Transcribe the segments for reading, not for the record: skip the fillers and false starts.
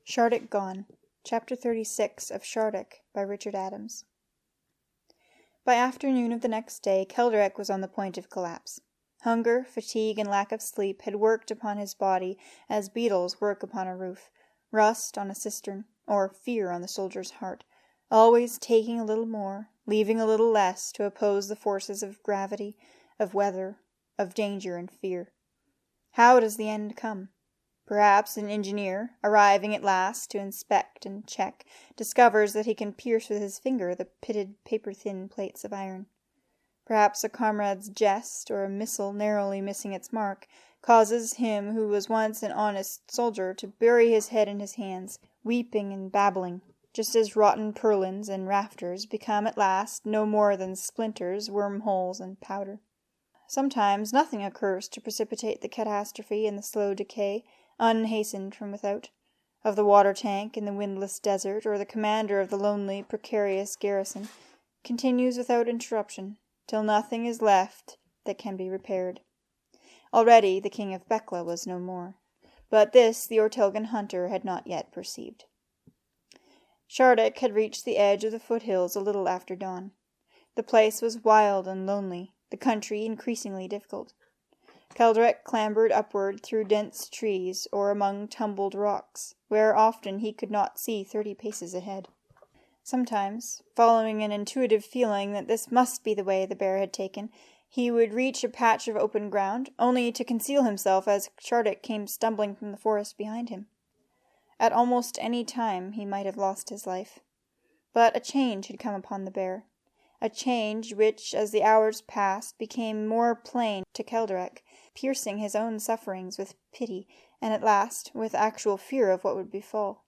Shardik Gone, Chapter 36 of Shardik by Richard Adams. By afternoon of the next day, Keldrek was on the point of collapse. Hunger, fatigue, and lack of sleep had worked upon his body as beetles work upon a roof, rust on a cistern, or fear on the soldier's heart, always taking a little more, leaving a little less to oppose the forces of gravity, of weather, of danger and fear. How does the end come? Perhaps an engineer, arriving at last to inspect and check, discovers that he can pierce with his finger the pitted paper-thin plates of iron. Perhaps a comrade's jest, or a missile narrowly missing its mark, causes him who was once an honest soldier to bury his head in his hands, weeping and babbling, just as rotten purlins and rafters become at last no more than splinters, wormholes, and powder. Sometimes nothing occurs to precipitate the catastrophe and the slow decay, unhastened from without, of the water-tank in the windless desert, or the commander of the lonely, precarious garrison, continues without interruption, till nothing is left that can be repaired. Already the king of Bekla was no more, but this the Ortelgan hunter had not yet perceived. Shardik had reached the edge of the foothills a little after dawn. The place was wild and lonely, the country increasingly difficult. Keldrek clambered upward through dense trees or among tumbled rocks, where often he could not see 30 paces ahead. Sometimes, following an intuitive feeling that this must be the way the bear had taken, he would reach a patch of open ground, only to conceal himself as Shardik came stumbling from the forest behind him. At almost any time he might have lost his life. But a change had come upon the bear, a change which, as the hours passed, became more plain to Keldrek, piercing his own sufferings with pity, and at last with actual fear of what would befall.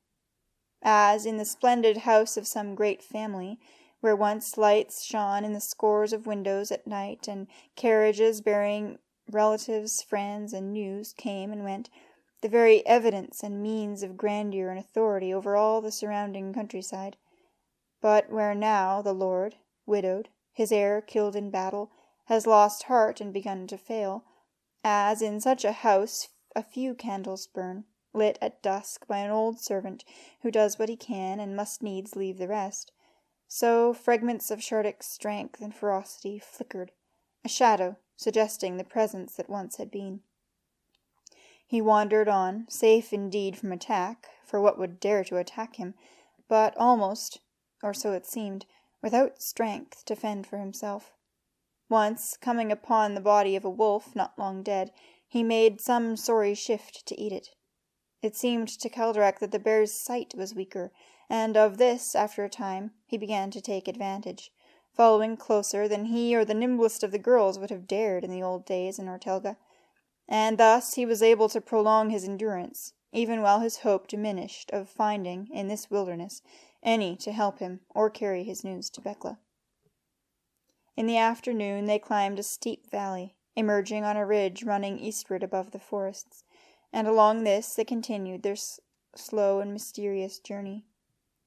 As in the splendid house of some great family, where once lights shone in the scores of windows at night, and carriages bearing relatives, friends, and news came and went, the very evidence and means of grandeur and authority over all the surrounding countryside, but where now the lord, widowed, his heir killed in battle, has lost heart and begun to fail, as in such a house a few candles burn, lit at dusk by an old servant who does what he can and must needs leave the rest, so fragments of Shardik's strength and ferocity flickered, a shadow suggesting the presence that once had been. He wandered on, safe indeed from attack, for what would dare to attack him, but almost, or so it seemed, without strength to fend for himself. Once, coming upon the body of a wolf not long dead, he made some sorry shift to eat it. It seemed to Keldrek that the bear's sight was weaker, and of this, after a time, he began to take advantage, following closer than he or the nimblest of the girls would have dared in the old days in Ortelga, and thus he was able to prolong his endurance, even while his hope diminished of finding, in this wilderness, any to help him or carry his news to Bekla. In the afternoon they climbed a steep valley, emerging on a ridge running eastward above the forests, and along this they continued their slow and mysterious journey.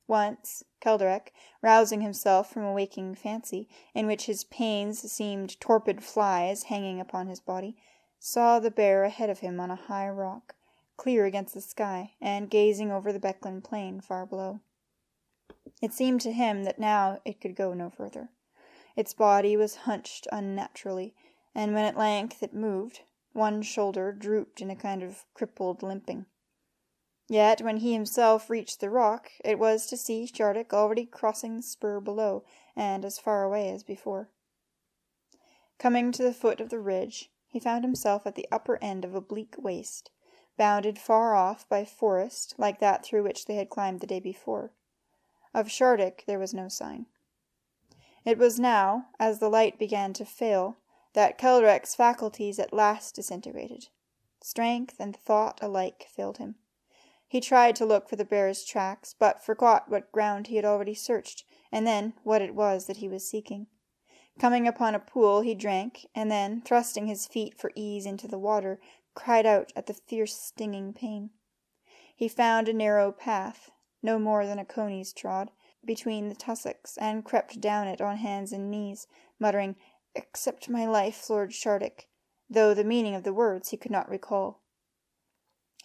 Once, Keldrek, rousing himself from a waking fancy, in which his pains seemed torpid flies hanging upon his body, saw the bear ahead of him on a high rock, clear against the sky, and gazing over the Beklan plain far below. It seemed to him that now it could go no further. Its body was hunched unnaturally, and when at length it moved, one shoulder drooped in a kind of crippled limping. Yet when he himself reached the rock, it was to see Shardik already crossing the spur below, and as far away as before. Coming to the foot of the ridge, he found himself at the upper end of a bleak waste, bounded far off by forest like that through which they had climbed the day before. Of Shardik there was no sign. It was now, as the light began to fail, that Keldrek's faculties at last disintegrated. Strength and thought alike failed him. He tried to look for the bear's tracks, but forgot what ground he had already searched, and then what it was that he was seeking. Coming upon a pool, he drank, and then, thrusting his feet for ease into the water, cried out at the fierce stinging pain. He found a narrow path, no more than a cony's trod, between the tussocks, and crept down it on hands and knees, muttering, "Accept my life, Lord Shardik," though the meaning of the words he could not recall.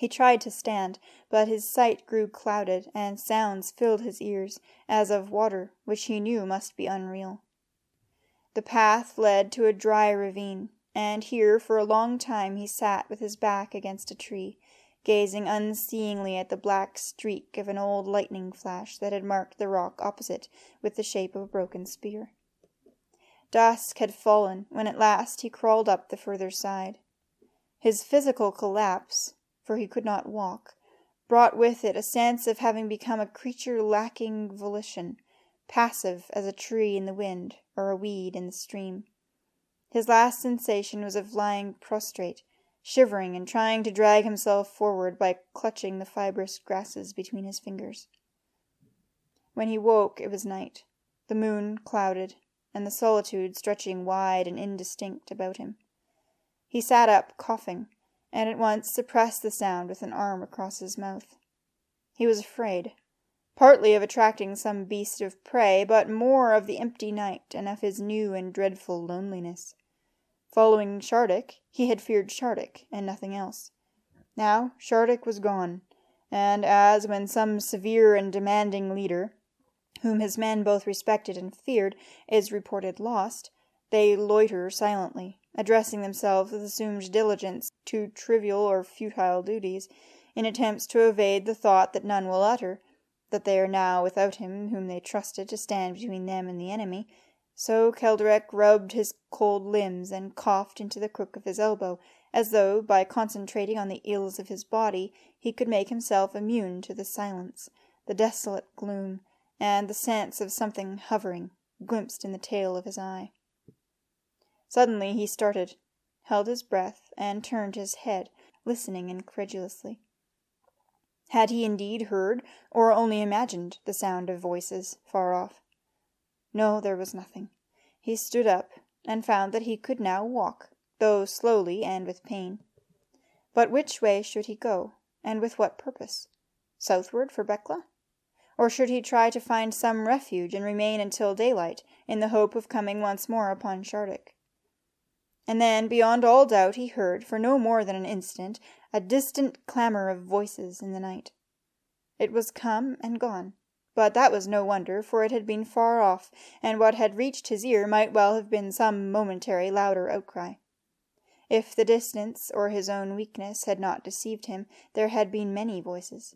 He tried to stand, but his sight grew clouded, and sounds filled his ears, as of water, which he knew must be unreal. The path led to a dry ravine, and here for a long time he sat with his back against a tree, gazing unseeingly at the black streak of an old lightning flash that had marked the rock opposite with the shape of a broken spear. Dusk had fallen when at last he crawled up the further side. His physical collapse, for he could not walk, brought with it a sense of having become a creature lacking volition, passive as a tree in the wind or a weed in the stream. His last sensation was of lying prostrate, shivering and trying to drag himself forward by clutching the fibrous grasses between his fingers. When he woke it was night, the moon clouded, and the solitude stretching wide and indistinct about him. He sat up, coughing, and at once suppressed the sound with an arm across his mouth. He was afraid, partly of attracting some beast of prey, but more of the empty night and of his new and dreadful loneliness. Following Shardik, he had feared Shardik, and nothing else. Now Shardik was gone, and as when some severe and demanding leader, whom his men both respected and feared, is reported lost, they loiter silently, addressing themselves with assumed diligence to trivial or futile duties, in attempts to evade the thought that none will utter, that they are now without him whom they trusted to stand between them and the enemy. So Keldrek rubbed his cold limbs and coughed into the crook of his elbow, as though, by concentrating on the ills of his body, he could make himself immune to the silence, the desolate gloom, and the sense of something hovering, glimpsed in the tail of his eye. Suddenly he started, held his breath, and turned his head, listening incredulously. Had he indeed heard, or only imagined, the sound of voices far off? No, there was nothing. He stood up, and found that he could now walk, though slowly and with pain. But which way should he go, and with what purpose? Southward for Bekla? Or should he try to find some refuge and remain until daylight, in the hope of coming once more upon Shardik? And then, beyond all doubt, he heard, for no more than an instant, a distant clamour of voices in the night. It was come and gone, but that was no wonder, for it had been far off, and what had reached his ear might well have been some momentary louder outcry. If the distance or his own weakness had not deceived him, there had been many voices.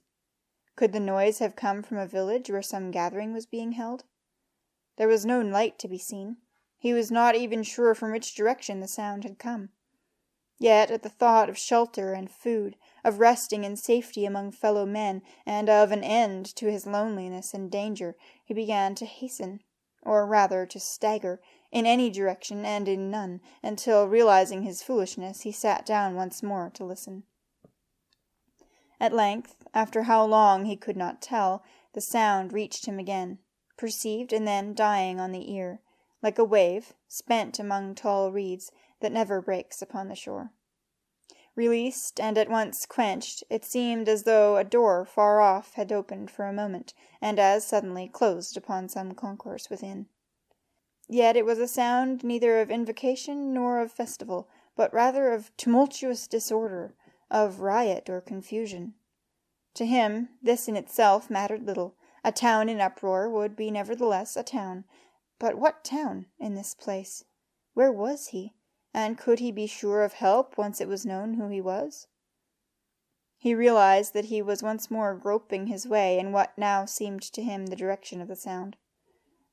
Could the noise have come from a village where some gathering was being held? There was no light to be seen. He was not even sure from which direction the sound had come. Yet at the thought of shelter and food, of resting in safety among fellow men, and of an end to his loneliness and danger, he began to hasten, or rather to stagger, in any direction and in none, until, realizing his foolishness, he sat down once more to listen. At length, after how long he could not tell, the sound reached him again, perceived and then dying on the ear, like a wave, spent among tall reeds, that never breaks upon the shore. Released and at once quenched, it seemed as though a door far off had opened for a moment, and as suddenly closed upon some concourse within. Yet it was a sound neither of invocation nor of festival, but rather of tumultuous disorder, of riot or confusion. To him, this in itself mattered little. A town in uproar would be nevertheless a town. But what town, in this place? Where was he? And could he be sure of help once it was known who he was? He realized that he was once more groping his way in what now seemed to him the direction of the sound.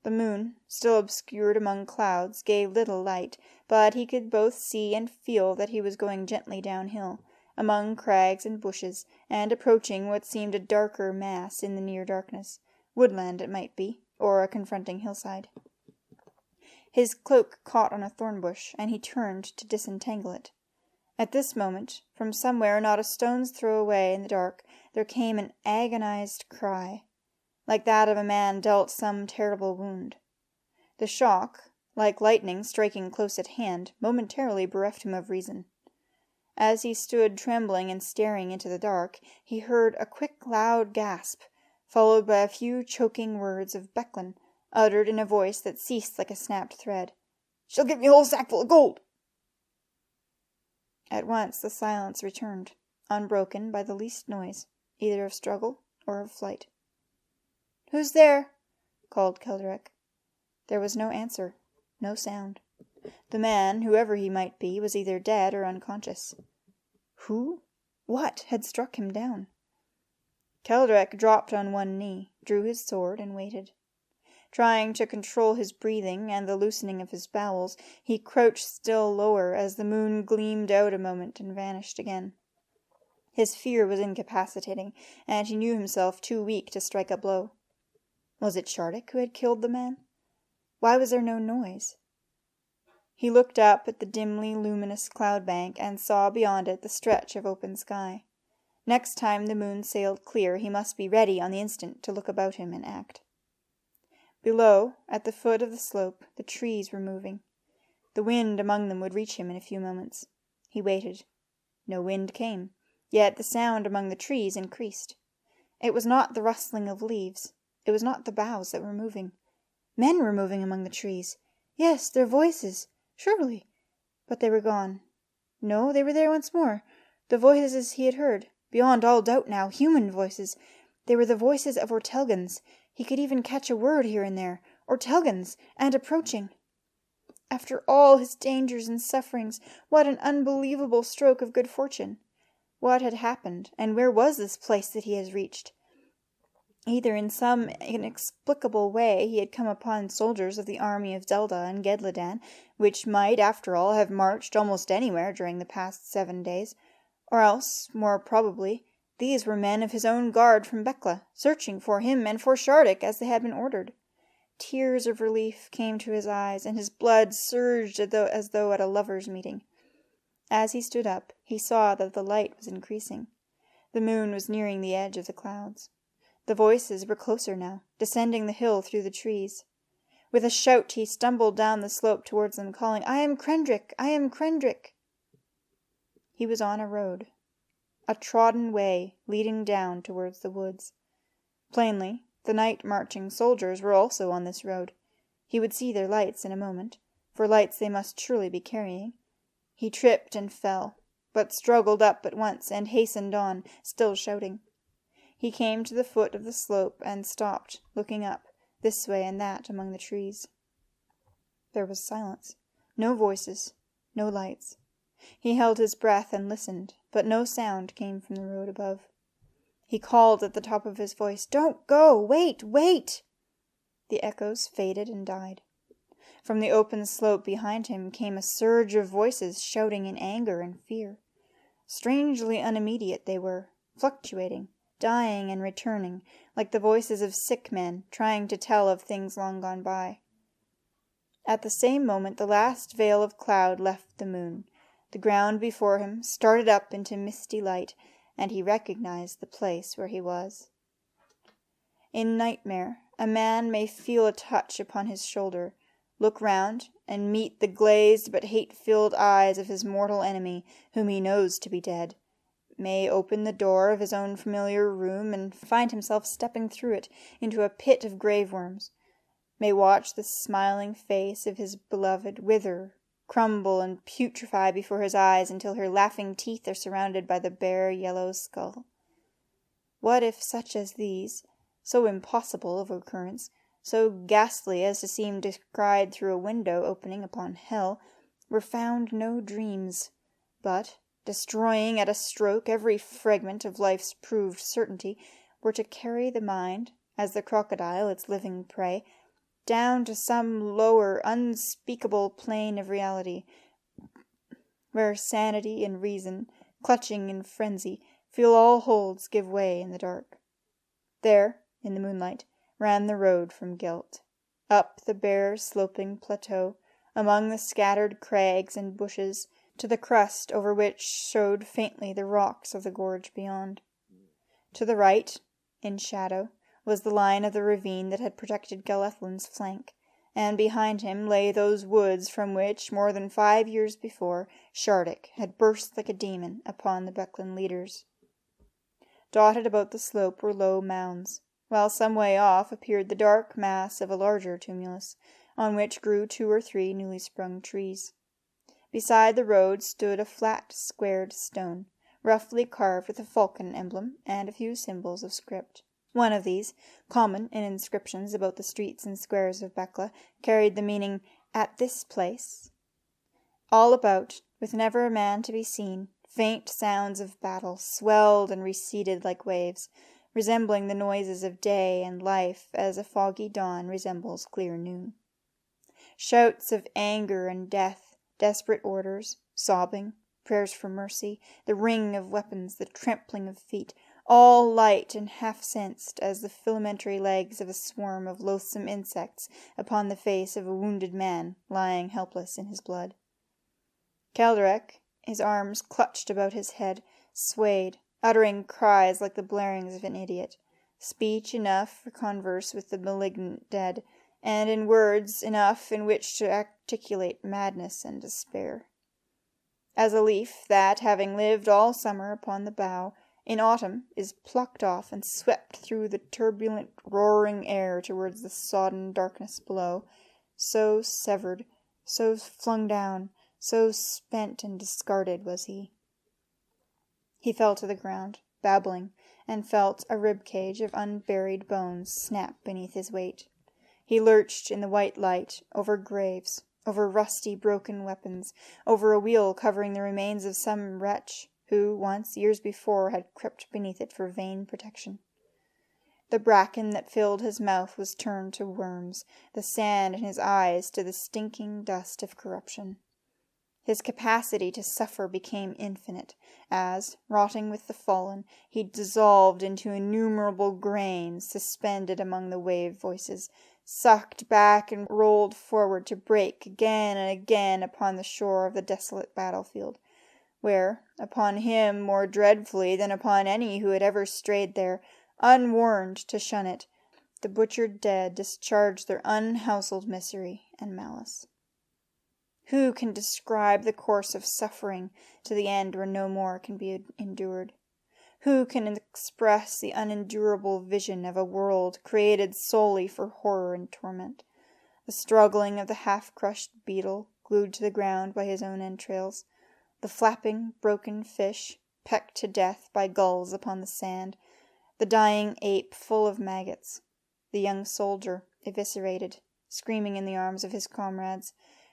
The moon, still obscured among clouds, gave little light, but he could both see and feel that he was going gently downhill, among crags and bushes, and approaching what seemed a darker mass in the near darkness. Woodland it might be, or a confronting hillside. His cloak caught on a thorn bush, and he turned to disentangle it. At this moment, from somewhere not a stone's throw away in the dark, there came an agonized cry, like that of a man dealt some terrible wound. The shock, like lightning striking close at hand, momentarily bereft him of reason. As he stood trembling and staring into the dark, he heard a quick, loud gasp, followed by a few choking words of Becklin, uttered in a voice that ceased like a snapped thread. "She'll give me a whole sackful of gold!" At once the silence returned, unbroken by the least noise, either of struggle or of flight. "Who's there?" called Keldrek. There was no answer, no sound. The man, whoever he might be, was either dead or unconscious. What had struck him down? Keldrek dropped on one knee, drew his sword, and waited. Trying to control his breathing and the loosening of his bowels, he crouched still lower as the moon gleamed out a moment and vanished again. His fear was incapacitating, and he knew himself too weak to strike a blow. Was it Shardik who had killed the man? Why was there no noise? He looked up at the dimly luminous cloud bank and saw beyond it the stretch of open sky. Next time the moon sailed clear, he must be ready on the instant to look about him and act. Below, at the foot of the slope, the trees were moving. The wind among them would reach him in a few moments. He waited. No wind came, yet the sound among the trees increased. It was not the rustling of leaves. It was not the boughs that were moving. Men were moving among the trees. Yes, their voices, surely. But they were gone. No, they were there once more. The voices he had heard, beyond all doubt now, human voices. They were the voices of Ortelgans. He could even catch a word here and there. Ortelgans, and approaching. After all his dangers and sufferings, what an unbelievable stroke of good fortune. What had happened, and where was this place that he had reached? Either in some inexplicable way he had come upon soldiers of the army of Zelda and Gedladan, which might, after all, have marched almost anywhere during the past 7 days, or else, more probably, these were men of his own guard from Bekla, searching for him and for Shardik as they had been ordered. Tears of relief came to his eyes, and his blood surged as though at a lovers' meeting. As he stood up, he saw that the light was increasing. The moon was nearing the edge of the clouds. The voices were closer now, descending the hill through the trees. With a shout he stumbled down the slope towards them, calling, "I am Krendrik! I am Krendrik!" He was on a road. A trodden way leading down towards the woods. Plainly, the night-marching soldiers were also on this road. He would see their lights in a moment, for lights they must surely be carrying. He tripped and fell, but struggled up at once and hastened on, still shouting. He came to the foot of the slope and stopped, looking up, this way and that among the trees. There was silence. No voices, no lights. He held his breath and listened, but no sound came from the road above. He called at the top of his voice, "Don't go! Wait! Wait!" The echoes faded and died. From the open slope behind him came a surge of voices shouting in anger and fear. Strangely unimmediate they were, fluctuating, dying and returning, like the voices of sick men trying to tell of things long gone by. At the same moment the last veil of cloud left the moon. The ground before him started up into misty light, and he recognized the place where he was. In nightmare, a man may feel a touch upon his shoulder, look round, and meet the glazed but hate-filled eyes of his mortal enemy, whom he knows to be dead, may open the door of his own familiar room and find himself stepping through it into a pit of grave-worms, may watch the smiling face of his beloved wither, crumble and putrefy before his eyes until her laughing teeth are surrounded by the bare yellow skull. What if such as these, so impossible of occurrence, so ghastly as to seem descried through a window opening upon hell, were found no dreams, but, destroying at a stroke every fragment of life's proved certainty, were to carry the mind, as the crocodile its living prey, down to some lower, unspeakable plane of reality, where sanity and reason, clutching in frenzy, feel all holds give way in the dark. There, in the moonlight, ran the road from Gelt, up the bare sloping plateau, among the scattered crags and bushes, to the crust over which showed faintly the rocks of the gorge beyond. To the right, in shadow, was the line of the ravine that had protected Gelethlin's flank, and behind him lay those woods from which, more than 5 years before, Shardik had burst like a demon upon the Beklan leaders. Dotted about the slope were low mounds, while some way off appeared the dark mass of a larger tumulus, on which grew 2 or 3 newly sprung trees. Beside the road stood a flat, squared stone, roughly carved with a falcon emblem and a few symbols of script. One of these, common in inscriptions about the streets and squares of Bekla, carried the meaning, "At this place." All about, with never a man to be seen, faint sounds of battle swelled and receded like waves, resembling the noises of day and life as a foggy dawn resembles clear noon. Shouts of anger and death, desperate orders, sobbing, prayers for mercy, the ring of weapons, the trampling of feet, all light and half-sensed as the filamentary legs of a swarm of loathsome insects upon the face of a wounded man lying helpless in his blood. Kelderek, his arms clutched about his head, swayed, uttering cries like the blarings of an idiot, speech enough for converse with the malignant dead, and in words enough in which to articulate madness and despair. As a leaf that, having lived all summer upon the bough, in autumn is plucked off and swept through the turbulent, roaring air towards the sodden darkness below, so severed, so flung down, so spent and discarded was he. He fell to the ground, babbling, and felt a rib-cage of unburied bones snap beneath his weight. He lurched in the white light, over graves, over rusty broken weapons, over a wheel covering the remains of some wretch who once, years before, had crept beneath it for vain protection. The bracken that filled his mouth was turned to worms, the sand in his eyes to the stinking dust of corruption. His capacity to suffer became infinite, as, rotting with the fallen, he dissolved into innumerable grains suspended among the wave voices, sucked back and rolled forward to break again and again upon the shore of the desolate battlefield, where, upon him more dreadfully than upon any who had ever strayed there, unwarned to shun it, the butchered dead discharged their unhouseled misery and malice. Who can describe the course of suffering to the end where no more can be endured? Who can express the unendurable vision of a world created solely for horror and torment? The struggling of the half-crushed beetle, glued to the ground by his own entrails, the flapping, broken fish, pecked to death by gulls upon the sand, the dying ape full of maggots, the young soldier, eviscerated, screaming in the arms of his comrades,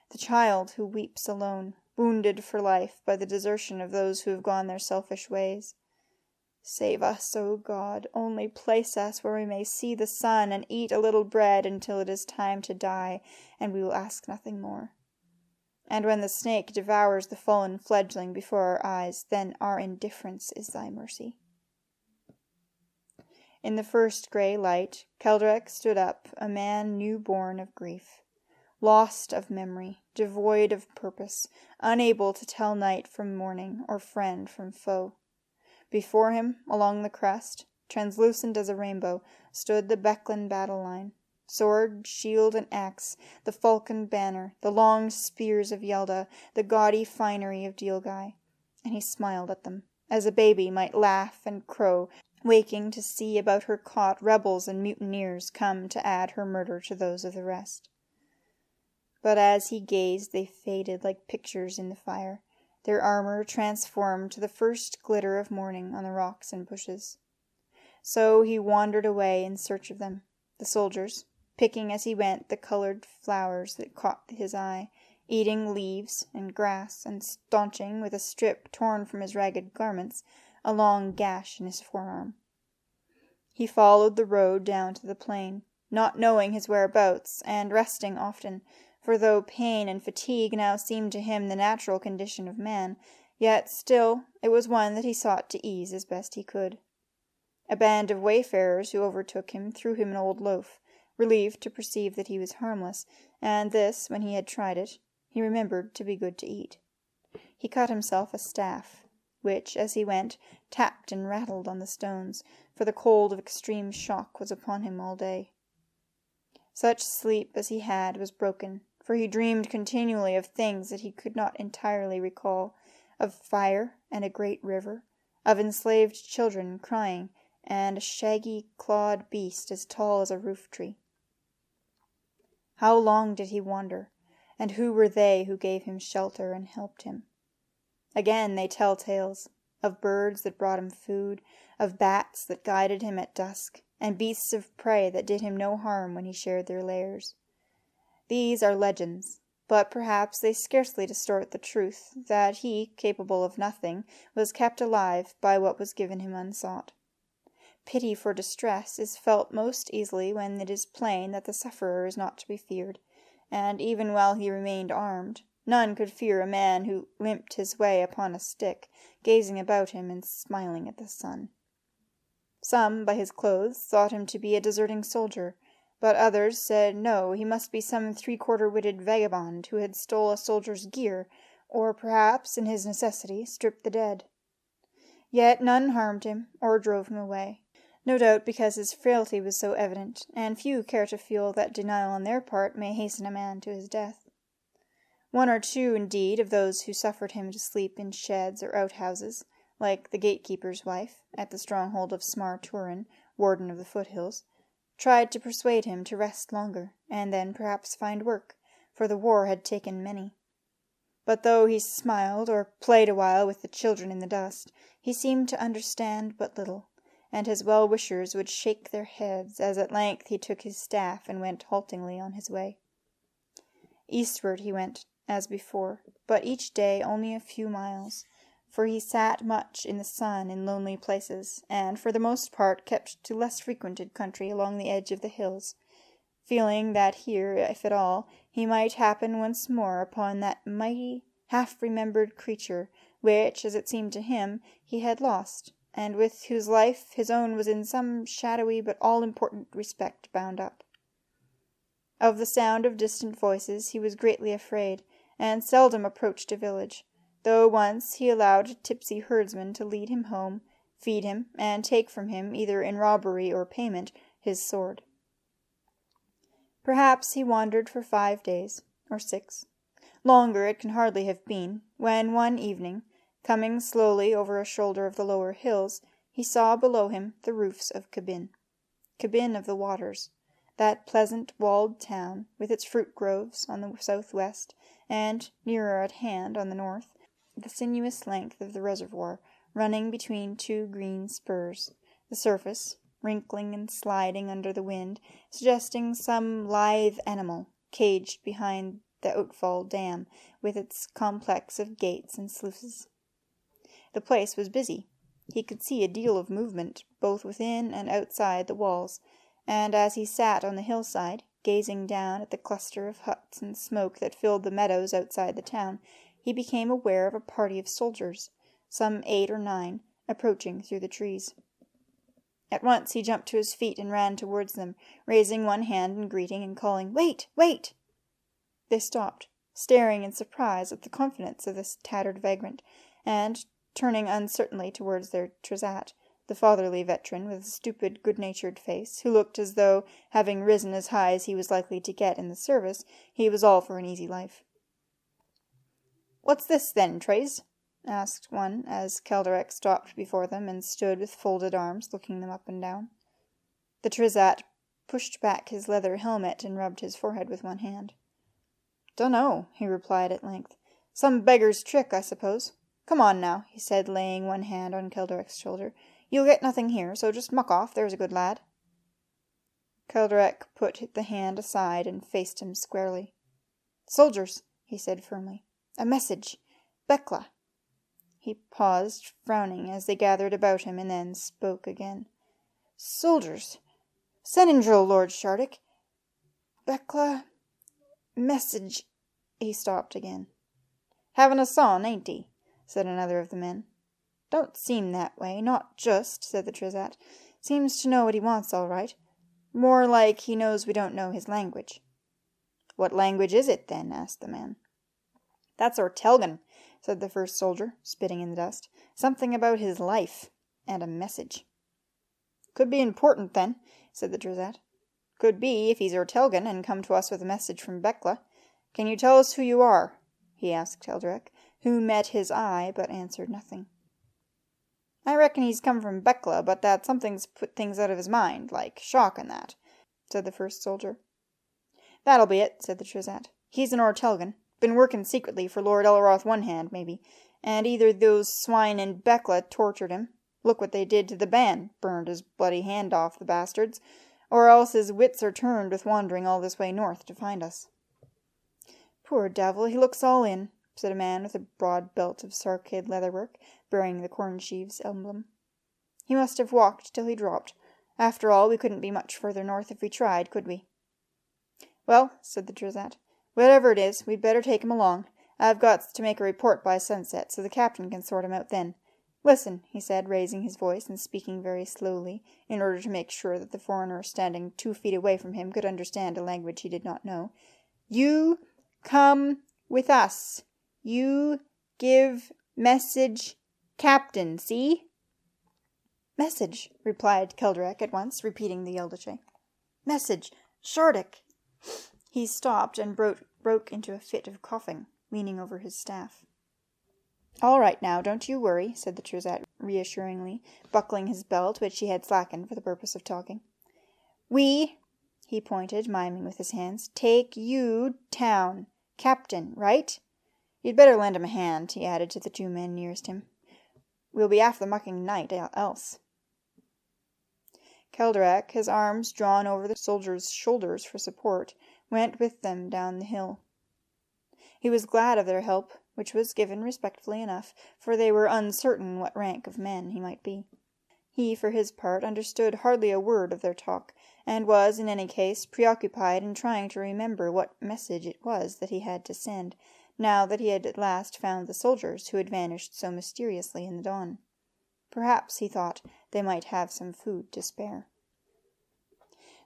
the child who weeps alone, wounded for life by the desertion of those who have gone their selfish ways. Save us, O God, only place us where we may see the sun and eat a little bread until it is time to die, and we will ask nothing more. And when the snake devours the fallen fledgling before our eyes, then our indifference is thy mercy. In the first grey light, Kelderek stood up, a man new-born of grief, lost of memory, devoid of purpose, unable to tell night from morning, or friend from foe. Before him, along the crest, translucent as a rainbow, stood the Beklan battle line. Sword, shield, and axe, the falcon banner, the long spears of Yelda, the gaudy finery of Dilgai. And he smiled at them, as a baby might laugh and crow, waking to see about her cot rebels and mutineers come to add her murder to those of the rest. But as he gazed they faded like pictures in the fire, their armor transformed to the first glitter of morning on the rocks and bushes. So he wandered away in search of them, the soldiers, picking as he went the coloured flowers that caught his eye, eating leaves and grass, and staunching, with a strip torn from his ragged garments, a long gash in his forearm. He followed the road down to the plain, not knowing his whereabouts, and resting often, for though pain and fatigue now seemed to him the natural condition of man, yet still it was one that he sought to ease as best he could. A band of wayfarers who overtook him threw him an old loaf, relieved to perceive that he was harmless, and this, when he had tried it, he remembered to be good to eat. He cut himself a staff, which, as he went, tapped and rattled on the stones, for the cold of extreme shock was upon him all day. Such sleep as he had was broken, for he dreamed continually of things that he could not entirely recall, of fire and a great river, of enslaved children crying, and a shaggy, clawed beast as tall as a roof-tree. How long did he wander, and who were they who gave him shelter and helped him? Again they tell tales. of birds that brought him food, of bats that guided him at dusk, and beasts of prey that did him no harm when he shared their lairs. These are legends, but perhaps they scarcely distort the truth that he, capable of nothing, was kept alive by what was given him unsought. Pity for distress is felt most easily when it is plain that the sufferer is not to be feared, and even while he remained armed, none could fear a man who limped his way upon a stick, gazing about him and smiling at the sun. Some, by his clothes, thought him to be a deserting soldier, but others said no, he must be some three-quarter-witted vagabond who had stole a soldier's gear, or perhaps, in his necessity, stripped the dead. Yet none harmed him, or drove him away, no doubt because his frailty was so evident, and few care to feel that denial on their part may hasten a man to his death. One or two, indeed, of those who suffered him to sleep in sheds or outhouses, like the gatekeeper's wife, at the stronghold of Smar Turin, warden of the foothills, tried to persuade him to rest longer, and then perhaps find work, for the war had taken many. But though he smiled, or played awhile with the children in the dust, he seemed to understand but little, and his well-wishers would shake their heads as at length he took his staff and went haltingly on his way. Eastward he went, as before, but each day only a few miles, for he sat much in the sun in lonely places, and for the most part kept to less frequented country along the edge of the hills, feeling that here, if at all, he might happen once more upon that mighty, half-remembered creature, which, as it seemed to him, he had lost, and with whose life his own was in some shadowy but all-important respect bound up. Of the sound of distant voices he was greatly afraid, and seldom approached a village, though once he allowed a tipsy herdsman to lead him home, feed him, and take from him, either in robbery or payment, his sword. Perhaps he wandered for 5 days, or 6. Longer it can hardly have been, when one evening, coming slowly over a shoulder of the lower hills, he saw below him the roofs of Cabin of the Waters, that pleasant walled town, with its fruit groves on the southwest, and, nearer at hand, on the north, the sinuous length of the reservoir, running between two green spurs, the surface, wrinkling and sliding under the wind, suggesting some lithe animal, caged behind the outfall dam, with its complex of gates and sluices. The place was busy. He could see a deal of movement, both within and outside the walls, and as he sat on the hillside, gazing down at the cluster of huts and smoke that filled the meadows outside the town, he became aware of a party of soldiers, some 8 or 9, approaching through the trees. At once he jumped to his feet and ran towards them, raising one hand in greeting and calling, "Wait! Wait!" They stopped, staring in surprise at the confidence of this tattered vagrant, and, turning uncertainly towards their Trizat, the fatherly veteran with a stupid, good-natured face, who looked as though, having risen as high as he was likely to get in the service, he was all for an easy life. "What's this, then, Trays?" asked one, as Kelderek stopped before them and stood with folded arms, looking them up and down. The Trizat pushed back his leather helmet and rubbed his forehead with one hand. "Dunno," he replied at length. "Some beggar's trick, I suppose. Come on now," he said, laying one hand on Kelderek's shoulder. "You'll get nothing here, so just muck off, there's a good lad." Kelderek put the hand aside and faced him squarely. "Soldiers," he said firmly. "A message. Bekla." He paused, frowning, as they gathered about him, and then spoke again. "Soldiers. Senindril, Lord Shardik. Bekla. Message." He stopped again. "Having a son, ain't he?" said another of the men. "Don't seem that way, not just," said the Trizat. "Seems to know what he wants all right. More like he knows we don't know his language." "What language is it, then?" asked the man. "That's Ortelgan," said the first soldier, spitting in the dust. "Something about his life, and a message." "Could be important, then," said the Trizat. "Could be, if he's Ortelgan, and come to us with a message from Bekla. Can you tell us who you are?" he asked Kelderek, who met his eye, but answered nothing. "I reckon he's come from Bekla, but that something's put things out of his mind, like shock and that," said the first soldier. "That'll be it," said the Trizat. "He's an Ortelgan. Been working secretly for Lord Elroth One Hand, maybe, and either those swine in Bekla tortured him, look what they did to the ban, burned his bloody hand off, the bastards, or else his wits are turned with wandering all this way north to find us." "Poor devil, he looks all in," said a man with a broad belt of sarkid leatherwork, bearing the corn sheaves emblem. "He must have walked till he dropped. After all, we couldn't be much further north if we tried, could we?" "Well," said the Trezat, "whatever it is, we'd better take him along. I've got to make a report by sunset, so the captain can sort him out then. Listen," he said, raising his voice and speaking very slowly, in order to make sure that the foreigner standing 2 feet away from him could understand a language he did not know. "You come with us. You give message captain, see?" "Message," replied Kelderek at once, repeating the Yeldache. "Message! Shardik!" He stopped and broke into a fit of coughing, leaning over his staff. "All right now, don't you worry," said the Trezat reassuringly, buckling his belt, which he had slackened for the purpose of talking. "We," he pointed, miming with his hands, "take you town. Captain, right? You'd better lend him a hand," he added to the 2 men nearest him. "We'll be after the mucking night else." Kelderek, his arms drawn over the soldiers' shoulders for support, went with them down the hill. He was glad of their help, which was given respectfully enough, for they were uncertain what rank of men he might be. He, for his part, understood hardly a word of their talk, and was, in any case, preoccupied in trying to remember what message it was that he had to send, now that he had at last found the soldiers who had vanished so mysteriously in the dawn. Perhaps, he thought, they might have some food to spare.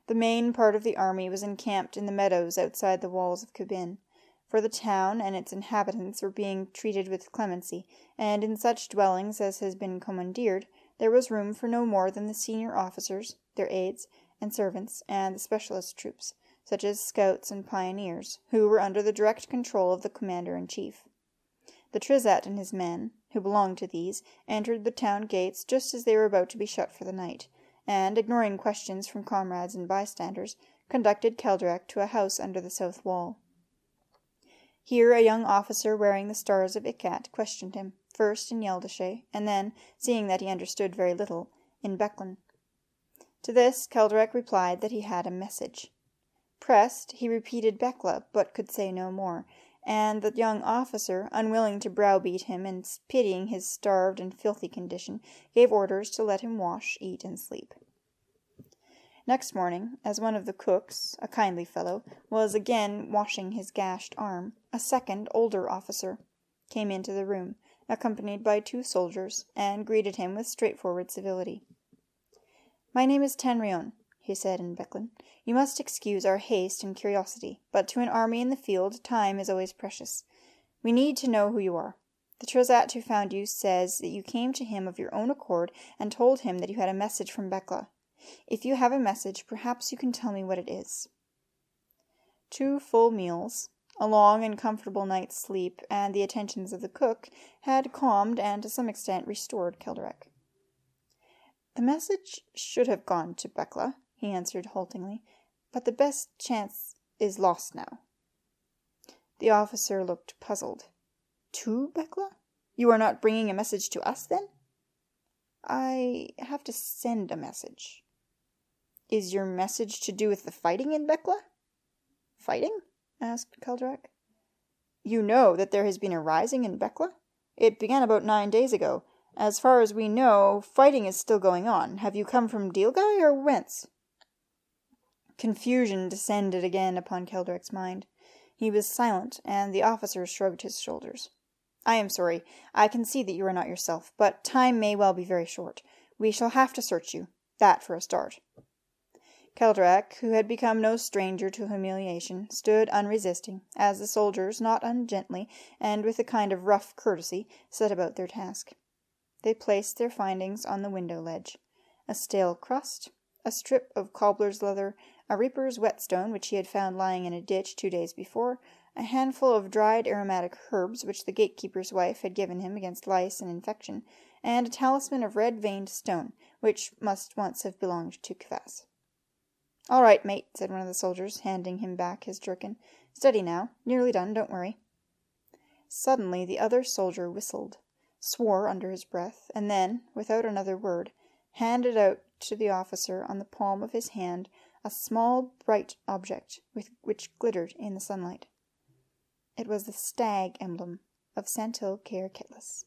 The main part of the army was encamped in the meadows outside the walls of Kabin, for the town and its inhabitants were being treated with clemency, and in such dwellings as had been commandeered, there was room for no more than the senior officers, their aides and servants, and the specialist troops, such as scouts and pioneers, who were under the direct control of the commander-in-chief. The Trezat and his men, who belonged to these, entered the town gates just as they were about to be shut for the night, and, ignoring questions from comrades and bystanders, conducted Kelderek to a house under the south wall. Here a young officer wearing the stars of Ikat questioned him, first in Yeldache, and then, seeing that he understood very little, in Beklan. To this Kelderek replied that he had a message. Pressed, he repeated Bekla, but could say no more, and the young officer, unwilling to browbeat him and pitying his starved and filthy condition, gave orders to let him wash, eat, and sleep. Next morning, as one of the cooks, a kindly fellow, was again washing his gashed arm, a second, older officer came into the room, accompanied by 2 soldiers, and greeted him with straightforward civility. "My name is Tenrion," he said in Beklan. "You must excuse our haste and curiosity, but to an army in the field, time is always precious. We need to know who you are. The Trezat who found you says that you came to him of your own accord and told him that you had a message from Bekla. If you have a message, perhaps you can tell me what it is." 2 full meals, a long and comfortable night's sleep, and the attentions of the cook had calmed and to some extent restored Kelderek. "The message should have gone to Bekla," he answered haltingly, "but the best chance is lost now." The officer looked puzzled. "To Bekla? You are not bringing a message to us, then?" "I have to send a message." "Is your message to do with the fighting in Bekla?" "Fighting?" asked Kelderek. "You know that there has been a rising in Bekla? It began about 9 days ago. As far as we know, fighting is still going on. Have you come from Dilgai, or whence?" Confusion descended again upon Kelderek's mind. He was silent, and the officer shrugged his shoulders. "I am sorry. I can see that you are not yourself, but time may well be very short. We shall have to search you. That for a start." Kelderek, who had become no stranger to humiliation, stood unresisting, as the soldiers, not ungently, and with a kind of rough courtesy, set about their task. They placed their findings on the window ledge. A stale crust, a strip of cobbler's leather, a reaper's whetstone which he had found lying in a ditch 2 days before, a handful of dried aromatic herbs which the gatekeeper's wife had given him against lice and infection, and a talisman of red-veined stone, which must once have belonged to Kvass. "All right, mate," said one of the soldiers, handing him back his jerkin. "Steady now. Nearly done, don't worry." Suddenly the other soldier whistled, swore under his breath, and then, without another word, handed out to the officer on the palm of his hand a small bright object which glittered in the sunlight. It was the stag emblem of Santil Cair Ketlas.